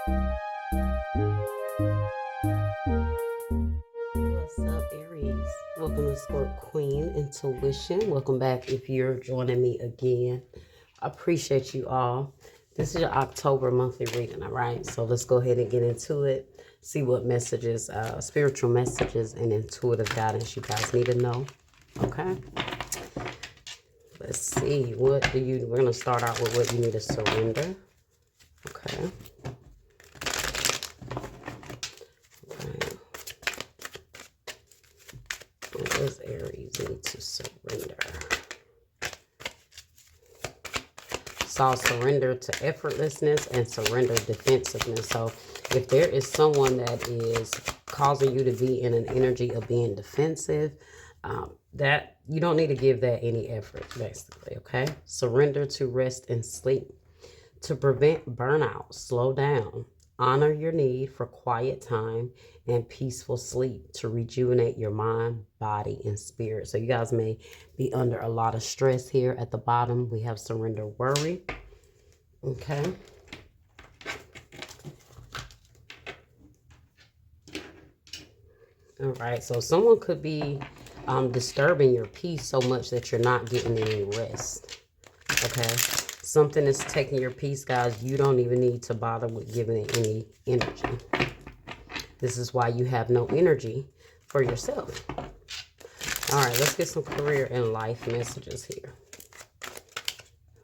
What's up, Aries? Welcome to Squirt Queen Intuition. Welcome back if you're joining me again. I appreciate you all. This is your October monthly reading, all right? So let's go ahead and get into it. See what messages, spiritual messages and intuitive guidance you guys need to know, okay? Let's see. We're going to start out with what you need to surrender, okay? What does Aries need to surrender? So surrender to effortlessness and surrender defensiveness. So if there is someone that is causing you to be in an energy of being defensive, that you don't need to give that any effort, basically, okay? Surrender to rest and sleep. To prevent burnout, slow down. Honor your need for quiet time and peaceful sleep to rejuvenate your mind, body, and spirit. So you guys may be under a lot of stress here. At the bottom, we have surrender worry. Okay. All right. So someone could be disturbing your peace so much that you're not getting any rest. Okay. Something is taking your peace, guys. You don't even need to bother with giving it any energy. This is why you have no energy for yourself. All right, let's get some career and life messages here.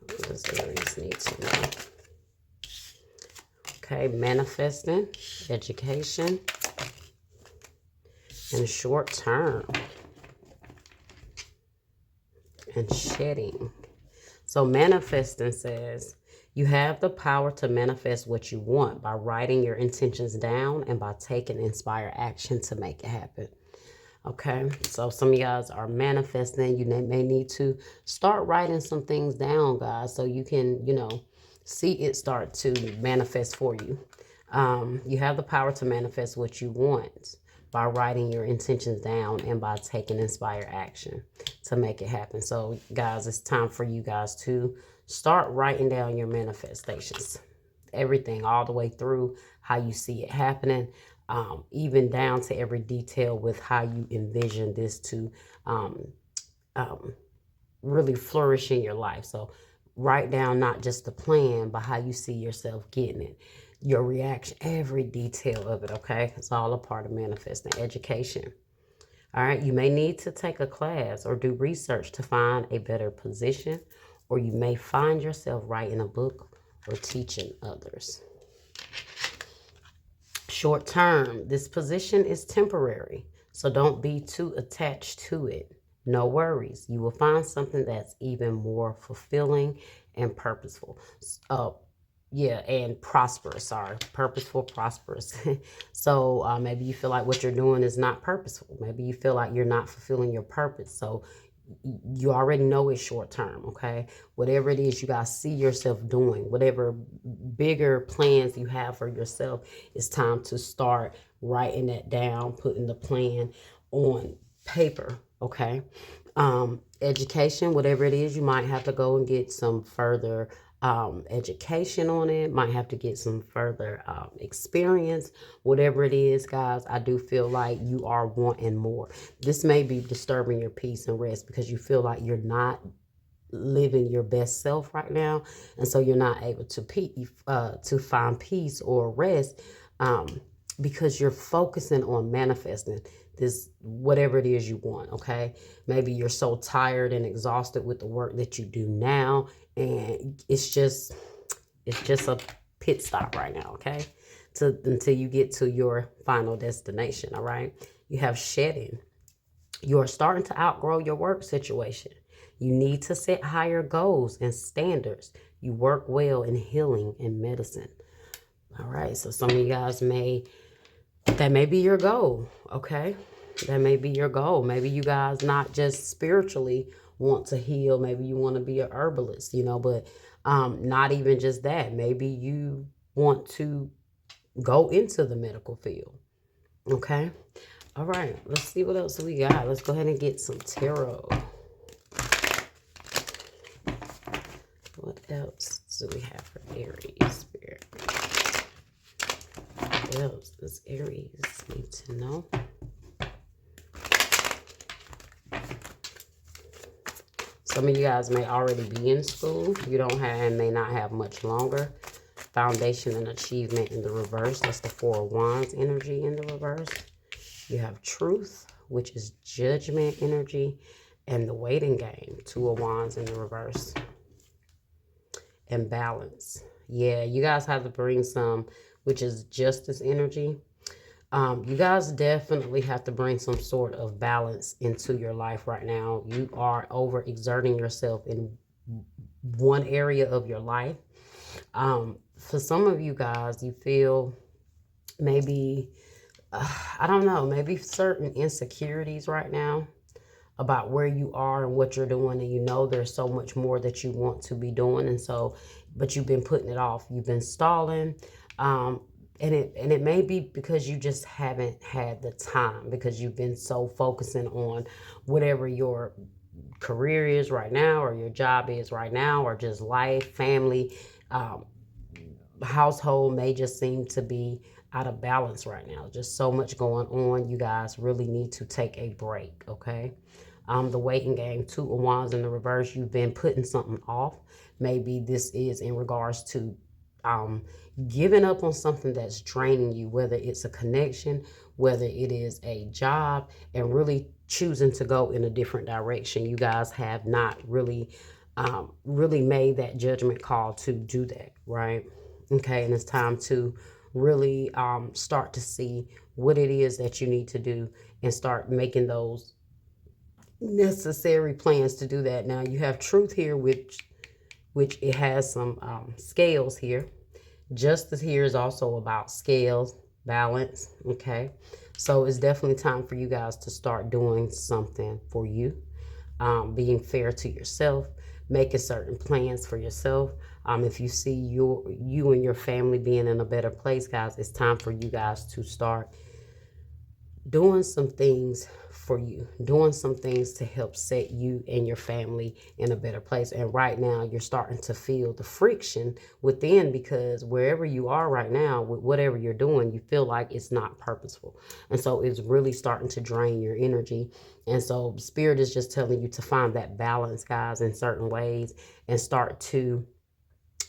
What does Aries need to know? Okay, manifesting, education, and short term, and shedding. So manifesting says you have the power to manifest what you want by writing your intentions down and by taking inspired action to make it happen. Okay, so some of you guys are manifesting. You may need to start writing some things down, guys, so you can, see it start to manifest for you. You have the power to manifest what you want by writing your intentions down and by taking inspired action to make it happen. So, guys, it's time for you guys to start writing down your manifestations. Everything, all the way through how you see it happening, even down to every detail with how you envision this to really flourish in your life. So, write down not just the plan, but how you see yourself getting it. Your reaction, every detail of it, okay? It's all a part of manifesting. Education. All right, you may need to take a class or do research to find a better position, or you may find yourself writing a book or teaching others. Short term, this position is temporary, so don't be too attached to it. No worries, you will find something that's even more fulfilling and purposeful. And prosperous, purposeful, prosperous. So maybe you feel like what you're doing is not purposeful. Maybe you feel like you're not fulfilling your purpose. So you already know it's short term, okay? Whatever it is you guys see yourself doing, whatever bigger plans you have for yourself, it's time to start writing that down, putting the plan on paper, okay? Education, whatever it is, you might have to go and get some further education on it, might have to get some further experience. Whatever it is, guys, I do feel like you are wanting more. This may be disturbing your peace and rest because you feel like you're not living your best self right now, and so you're not able to find peace or rest because you're focusing on manifesting this, whatever it is you want, okay? Maybe you're so tired and exhausted with the work that you do now, and it's just a pit stop right now, okay? Until you get to your final destination, all right? You have shedding. You're starting to outgrow your work situation. You need to set higher goals and standards. You work well in healing and medicine. All right, so some of you guys that may be your goal, okay? That may be your goal. Maybe you guys not just spiritually want to heal. Maybe you want to be a herbalist, but not even just that. Maybe you want to go into the medical field, okay? All right, let's see what else we got. Let's go ahead and get some tarot. What else do we have for Aries Spirit? else does Aries need to know? Some of you guys may already be in school. You don't have and may not have much longer. Foundation and achievement in the reverse. That's the Four of Wands energy in the reverse. You have truth, which is judgment energy, and the waiting game, Two of Wands in the reverse. And balance. Yeah, you guys have to bring some, which is justice energy. You guys definitely have to bring some sort of balance into your life right now. You are overexerting yourself in one area of your life. For some of you guys, you feel maybe, I don't know, maybe certain insecurities right now about where you are and what you're doing, and you know there's so much more that you want to be doing, and so, but you've been putting it off. You've been stalling. And it may be because you just haven't had the time, because you've been so focusing on whatever your career is right now, or your job is right now, or just life, family, household may just seem to be out of balance right now. Just so much going on. You guys really need to take a break, okay? The waiting game, Two of Wands in the reverse. You've been putting something off. Maybe this is in regards to giving up on something that's draining you, whether it's a connection, whether it is a job, and really choosing to go in a different direction. You guys have not really made that judgment call to do that, right? Okay, and it's time to really start to see what it is that you need to do and start making those necessary plans to do that. Now you have truth here, which it has some scales here. Justice here is also about scales, balance, okay? So it's definitely time for you guys to start doing something for you, being fair to yourself, making certain plans for yourself. If you see you and your family being in a better place, guys, it's time for you guys to start doing some things for you, doing some things to help set you and your family in a better place. And right now you're starting to feel the friction within, because wherever you are right now with whatever you're doing, you feel like it's not purposeful, and so it's really starting to drain your energy. And so Spirit is just telling you to find that balance, guys, in certain ways, and start to,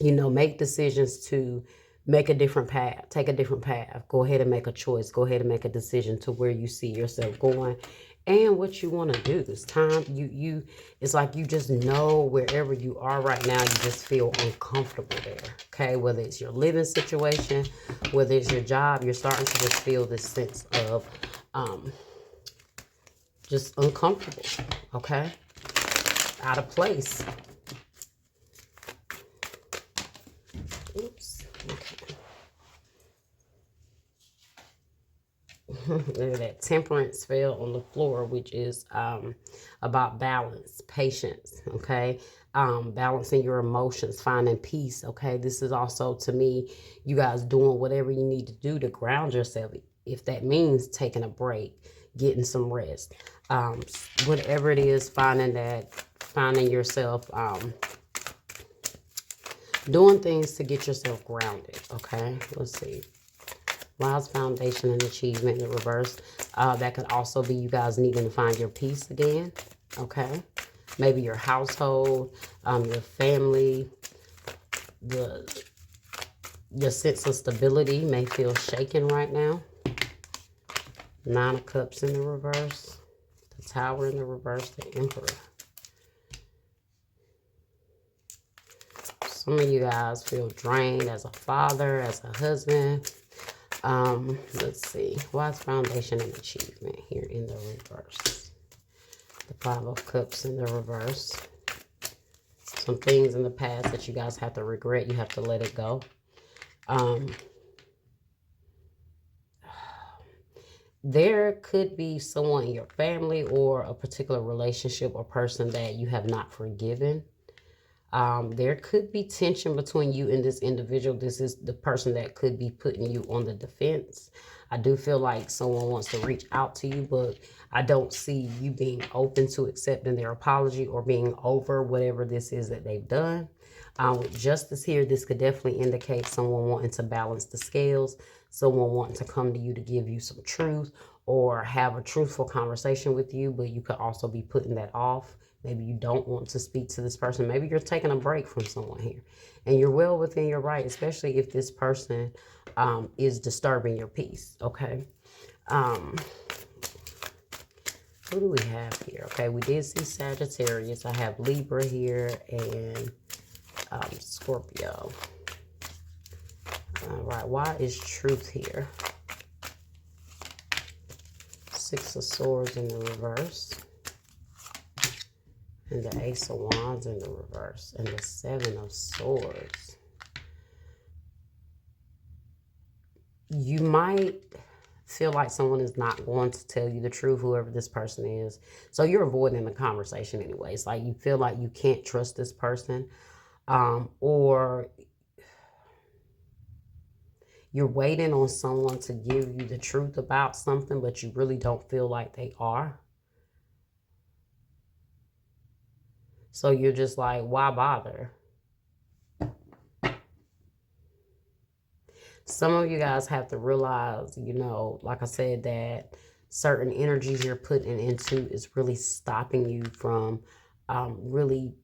you know, make decisions to make a different path, take a different path. Go ahead and make a choice. Go ahead and make a decision to where you see yourself going and what you want to do. This time, it's like you just know wherever you are right now, you just feel uncomfortable there. Okay, whether it's your living situation, whether it's your job, you're starting to just feel this sense of just uncomfortable. Okay, out of place. Oops. Okay. That temperance fell on the floor, which is about balance, patience, okay? Balancing your emotions, finding peace, okay? This is also, to me, you guys doing whatever you need to do to ground yourself. If that means taking a break, getting some rest, whatever it is, finding yourself, doing things to get yourself grounded, okay? Let's see. Wise foundation and achievement in the reverse. That could also be you guys needing to find your peace again, okay? Maybe your household, your family, your sense of stability may feel shaken right now. Nine of Cups in the reverse. The Tower in the reverse. The Emperor. Some of you guys feel drained as a father, as a husband. Let's see. Wise foundation and achievement here in the reverse. The Five of Cups in the reverse. Some things in the past that you guys have to regret. You have to let it go. There could be someone in your family or a particular relationship or person that you have not forgiven. There could be tension between you and this individual. This is the person that could be putting you on the defense. I do feel like someone wants to reach out to you, but I don't see you being open to accepting their apology or being over whatever this is that they've done. With justice here, this could definitely indicate someone wanting to balance the scales, someone wanting to come to you to give you some truth or have a truthful conversation with you, but you could also be putting that off. Maybe you don't want to speak to this person. Maybe you're taking a break from someone here, and you're well within your right, especially if this person is disturbing your peace, okay? Who do we have here? Okay, we did see Sagittarius. I have Libra here and Scorpio. All right, why is truth here? Six of Swords in the reverse. And the Ace of Wands in the reverse. And the Seven of Swords. You might feel like someone is not going to tell you the truth, whoever this person is. So you're avoiding the conversation anyway. It's like you feel like you can't trust this person. Or you're waiting on someone to give you the truth about something, but you really don't feel like they are. So you're just like, why bother? Some of you guys have to realize, you know, like I said, that certain energies you're putting into is really stopping you from really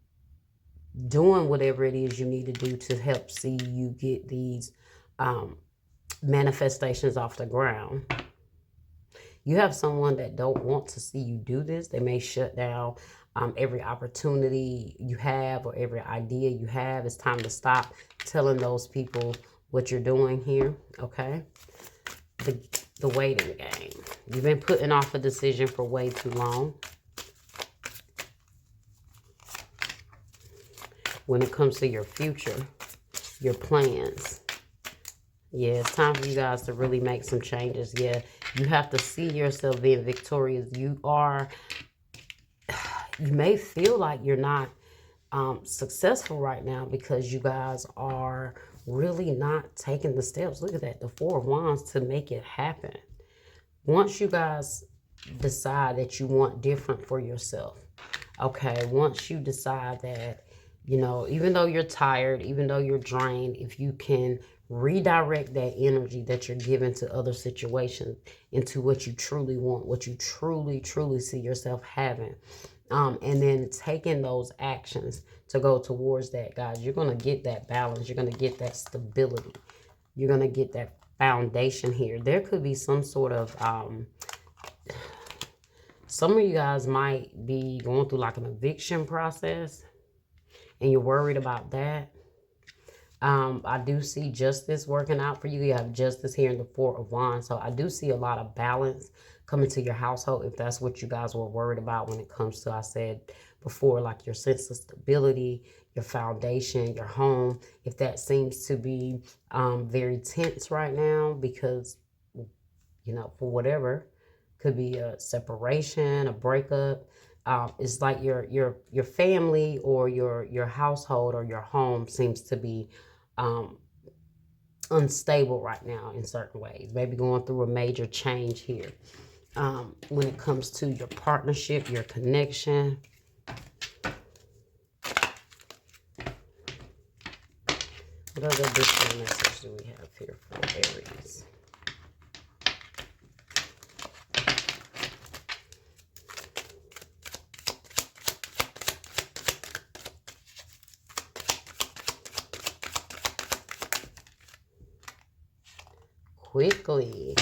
doing whatever it is you need to do to help see you get these manifestations off the ground. You have someone that don't want to see you do this. They may shut down every opportunity you have or every idea you have. It's time to stop telling those people what you're doing here, okay? The waiting game. You've been putting off a decision for way too long. When it comes to your future, your plans. Yeah, it's time for you guys to really make some changes. Yeah, you have to see yourself being victorious. You may feel like you're not successful right now because you guys are really not taking the steps. Look at that, the Four of Wands, to make it happen. Once you guys decide that you want different for yourself, okay, once you decide that, you know, even though you're tired, even though you're drained, if you can redirect that energy that you're giving to other situations into what you truly want, what you truly, truly see yourself having, and then taking those actions to go towards that, guys, you're going to get that balance. You're going to get that stability. You're going to get that foundation here. There could be some sort of, some of you guys might be going through like an eviction process and you're worried about that. I do see justice working out for you. You have justice here in the Four of Wands. So I do see a lot of balance coming to your household if that's what you guys were worried about when it comes to, I said before, like your sense of stability, your foundation, your home. If that seems to be very tense right now because, you know, for whatever, could be a separation, a breakup. It's like your family or your household or your home seems to be unstable right now in certain ways. Maybe going through a major change here. When it comes to your partnership, your connection. What other additional message do we have here for Aries? Quickly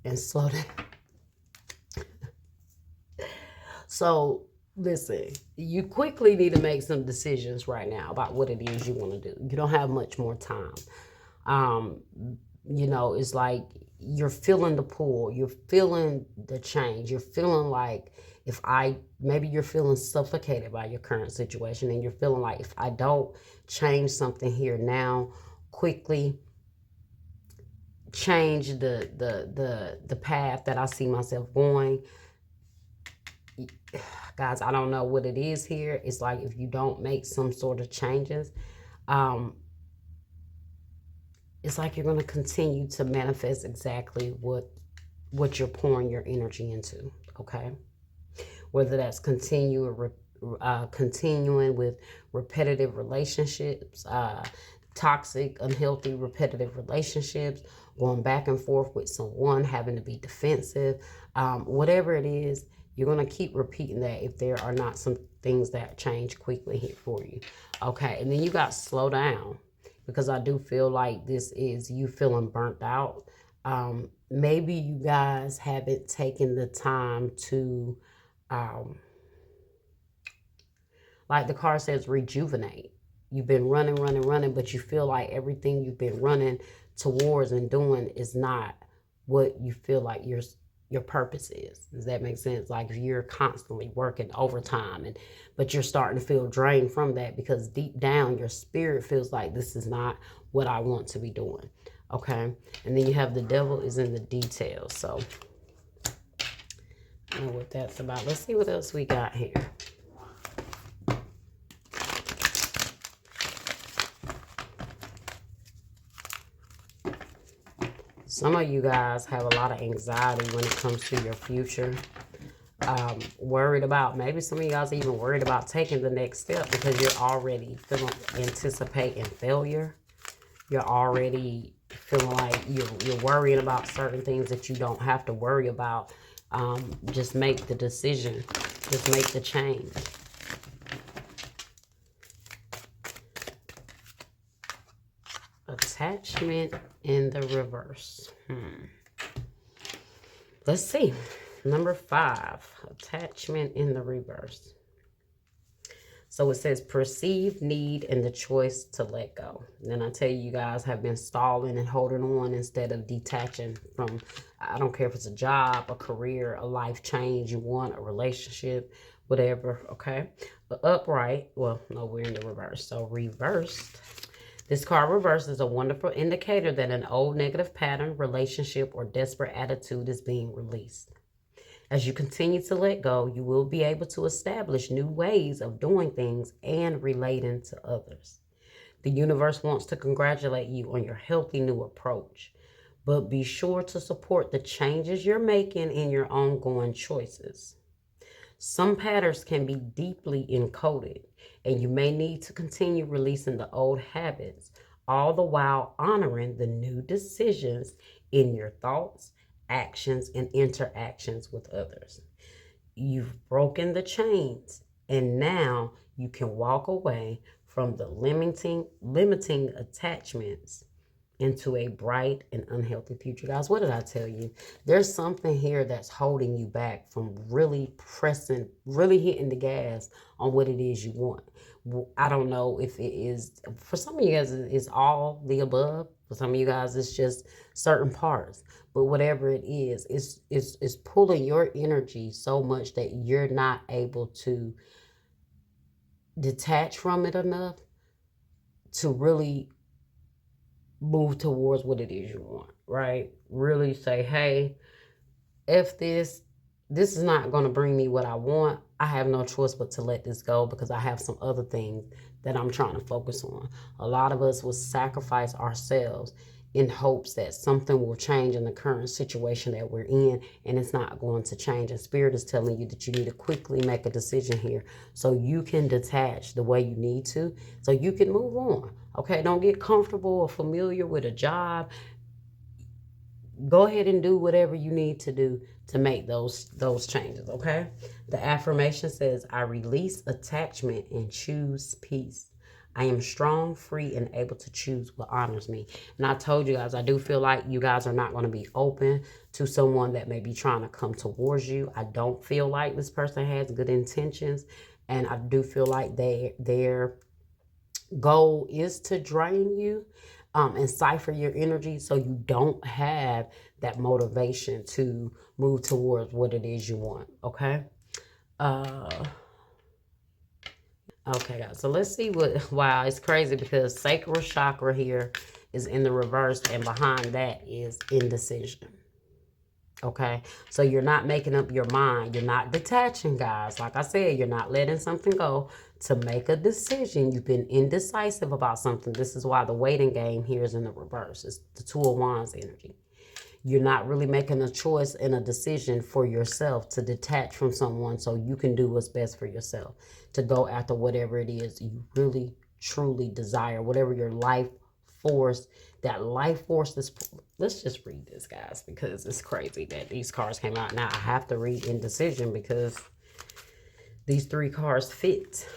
and slow down. So listen, you quickly need to make some decisions right now about what it is you want to do. You don't have much more time. You know, it's like you're feeling the pull, you're feeling the change, you're feeling like maybe you're feeling suffocated by your current situation and you're feeling like if I don't change something here now, quickly change the path that I see myself going. Guys, I don't know what it is here. It's like if you don't make some sort of changes, it's like you're going to continue to manifest exactly what you're pouring your energy into, okay? Whether that's continue continuing with repetitive relationships, toxic, unhealthy, repetitive relationships, going back and forth with someone, having to be defensive, whatever it is, you're going to keep repeating that if there are not some things that change quickly here for you. Okay, and then you got slow down, because I do feel like this is you feeling burnt out. Maybe you guys haven't taken the time to, like the card says, rejuvenate. You've been running, but you feel like everything you've been running towards and doing is not what you feel like your purpose is. Does that make sense? Like if you're constantly working overtime, but you're starting to feel drained from that, because deep down your spirit feels like this is not what I want to be doing. Okay, and then you have the devil is in the details. So I know what that's about. Let's see what else we got here. Some of you guys have a lot of anxiety when it comes to your future. Worried about, maybe some of you guys are even worried about taking the next step, because you're already anticipating failure. You're already feeling like you're worrying about certain things that you don't have to worry about. Just make the decision. Just make the change. Attachment in the reverse. Let's see. Number 5, attachment in the reverse. So it says perceived need and the choice to let go. And then I tell you guys have been stalling and holding on instead of detaching from, I don't care if it's a job, a career, a life change you want, a relationship, whatever, okay? But upright, well, no, we're in the reverse. So reversed. This card reversed is a wonderful indicator that an old negative pattern, relationship, or desperate attitude is being released. As you continue to let go, you will be able to establish new ways of doing things and relating to others. The universe wants to congratulate you on your healthy new approach, but be sure to support the changes you're making in your ongoing choices. Some patterns can be deeply encoded, and you may need to continue releasing the old habits, all the while honoring the new decisions in your thoughts, actions, and interactions with others. You've broken the chains, and now you can walk away from the limiting attachments into a bright and unhealthy future. Guys, what did I tell you? There's something here that's holding you back from really pressing, really hitting the gas on what it is you want. I don't know if it is, for some of you guys, it's all the above. For some of you guys, it's just certain parts. But whatever it is, it's pulling your energy so much that you're not able to detach from it enough to really move towards what it is you want, right? Really say, hey, if this is not going to bring me what I want, I have no choice but to let this go, because I have some other things that I'm trying to focus on. A lot of us will sacrifice ourselves in hopes that something will change in the current situation that we're in, and it's not going to change. And Spirit is telling you that you need to quickly make a decision here so you can detach the way you need to, so you can move on. Okay, don't get comfortable or familiar with a job. Go ahead and do whatever you need to do to make those changes, okay? The affirmation says, I release attachment and choose peace. I am strong, free, and able to choose what honors me. And I told you guys, I do feel like you guys are not going to be open to someone that may be trying to come towards you. I don't feel like this person has good intentions. And I do feel like their goal is to drain you and cipher your energy, so you don't have that motivation to move towards what it is you want, okay? Okay, guys, so let's see what, wow, it's crazy because sacral chakra here is in the reverse, and behind that is indecision. Okay, so you're not making up your mind. You're not detaching, guys. Like I said, you're not letting something go to make a decision. You've been indecisive about something. This is why the waiting game here is in the reverse. It's the Two of Wands energy. You're not really making a choice and a decision for yourself to detach from someone so you can do what's best for yourself, to go after whatever it is you really, truly desire, whatever your life force, that life force is. Let's just read this, guys, because it's crazy that these cards came out. Now I have to read indecision because these three cards fit.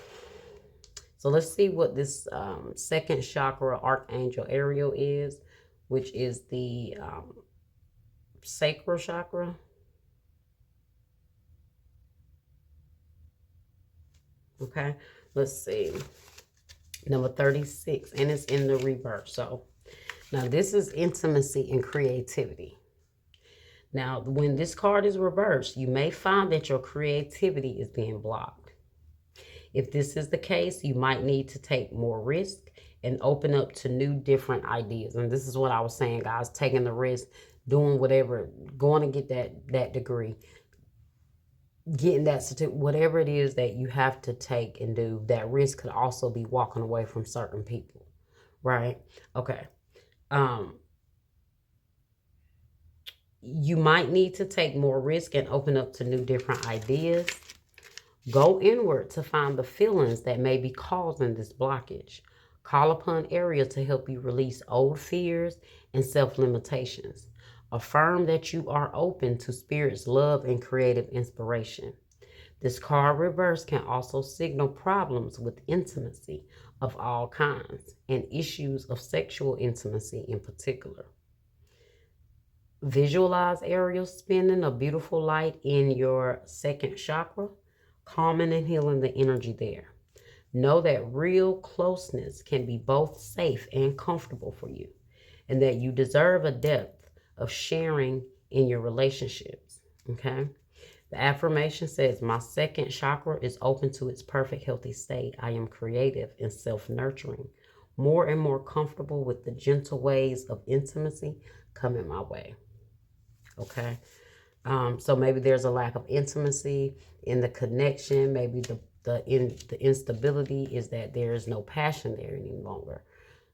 So let's see what this second chakra archangel Ariel is, which is the sacral chakra. Okay, let's see. Number 36, and it's in the reverse. So now this is intimacy and creativity. Now, when this card is reversed, you may find that your creativity is being blocked. If this is the case, you might need to take more risk and open up to new, different ideas. And this is what I was saying, guys, taking the risk, doing whatever, going to get that degree, getting that certificate, whatever it is that you have to take and do. That risk could also be walking away from certain people, right? Okay. You might need to take more risk and open up to new, different ideas. Go inward to find the feelings that may be causing this blockage. Call upon Ariel to help you release old fears and self-limitations. Affirm that you are open to Spirit's love and creative inspiration. This card reverse can also signal problems with intimacy of all kinds and issues of sexual intimacy in particular. Visualize Ariel spinning a beautiful light in your second chakra, calming and healing the energy there. Know that real closeness can be both safe and comfortable for you, and that you deserve a depth of sharing in your relationships. Okay? The affirmation says, my second chakra is open to its perfect healthy state. I am creative and self-nurturing, more and more comfortable with the gentle ways of intimacy coming my way. Okay? So maybe there's a lack of intimacy in the connection. Maybe the instability is that there is no passion there any longer.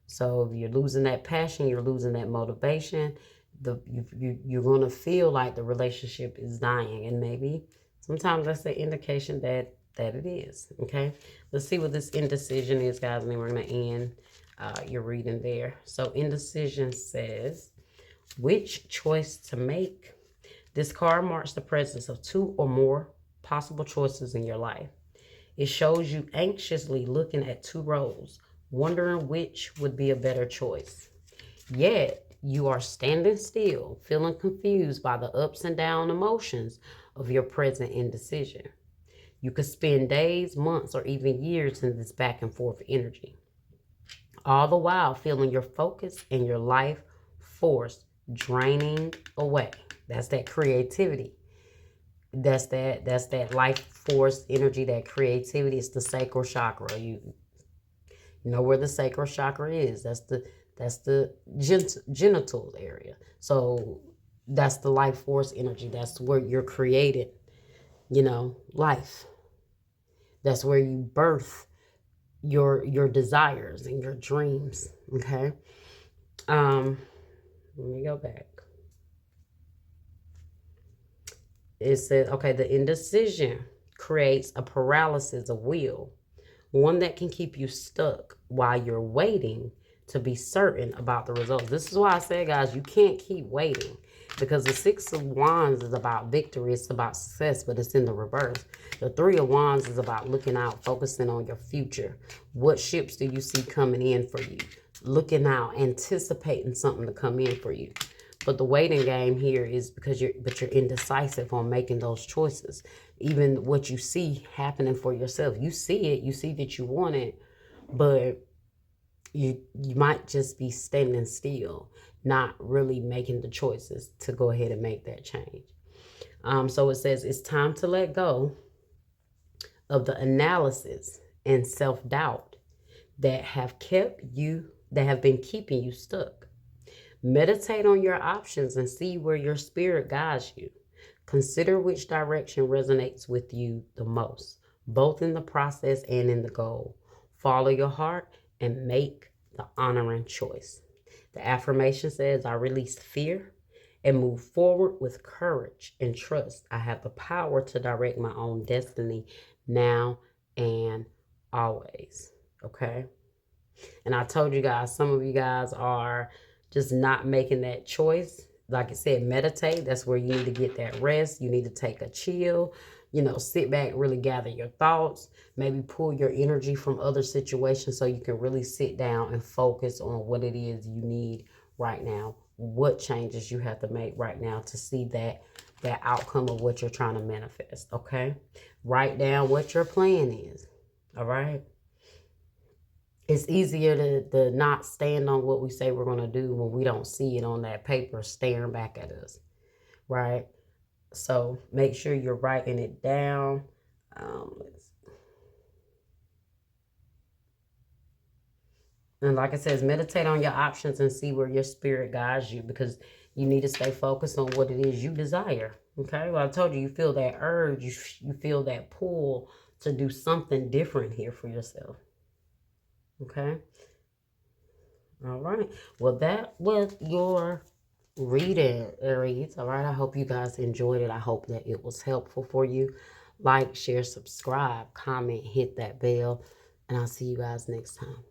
So if you're losing that passion, you're losing that motivation. You're going to feel like the relationship is dying, and maybe sometimes that's the indication that it is. Okay, let's see what this indecision is, guys, and then we're going to end your reading there. So indecision says, which choice to make? This card marks the presence of two or more possible choices in your life. It shows you anxiously looking at two roads, wondering which would be a better choice. Yet, you are standing still, feeling confused by the ups and down emotions of your present indecision. You could spend days, months, or even years in this back and forth energy, all the while feeling your focus and your life force draining away. That's that creativity. That's that life force energy, that creativity. It's the sacral chakra. You know where the sacral chakra is. That's the genitals area. So that's the life force energy. That's where you're created, life. That's where you birth your desires and your dreams. Okay. Let me go back. It says, okay, the indecision creates a paralysis of will, one that can keep you stuck while you're waiting to be certain about the results. This is why I say, guys, you can't keep waiting, because the Six of Wands is about victory. It's about success, but it's in the reverse. The Three of Wands is about looking out, focusing on your future. What ships do you see coming in for you? Looking out, anticipating something to come in for you. But the waiting game here is because you're indecisive on making those choices. Even what you see happening for yourself, you see it, you see that you want it, but you might just be standing still, not really making the choices to go ahead and make that change. So it says it's time to let go of the analysis and self-doubt that have been keeping you stuck. Meditate on your options and see where your spirit guides you. Consider which direction resonates with you the most, both in the process and in the goal. Follow your heart and make the honoring choice. The affirmation says, I release fear and move forward with courage and trust. I have the power to direct my own destiny now and always. Okay. And I told you guys, some of you guys are just not making that choice. Like I said, meditate. That's where you need to get that rest. You need to take a chill, sit back, really gather your thoughts, maybe pull your energy from other situations so you can really sit down and focus on what it is you need right now, what changes you have to make right now to see that outcome of what you're trying to manifest. Okay. Write down what your plan is. All right. It's easier to not stand on what we say we're going to do when we don't see it on that paper staring back at us, right? So make sure you're writing it down. And like I said, meditate on your options and see where your spirit guides you, because you need to stay focused on what it is you desire. Okay. Well, I told you, you feel that urge, you feel that pull to do something different here for yourself. Okay. All right. Well, that was your reading, Aries. All right. I hope you guys enjoyed it. I hope that it was helpful for you. Like, share, subscribe, comment, hit that bell, and I'll see you guys next time.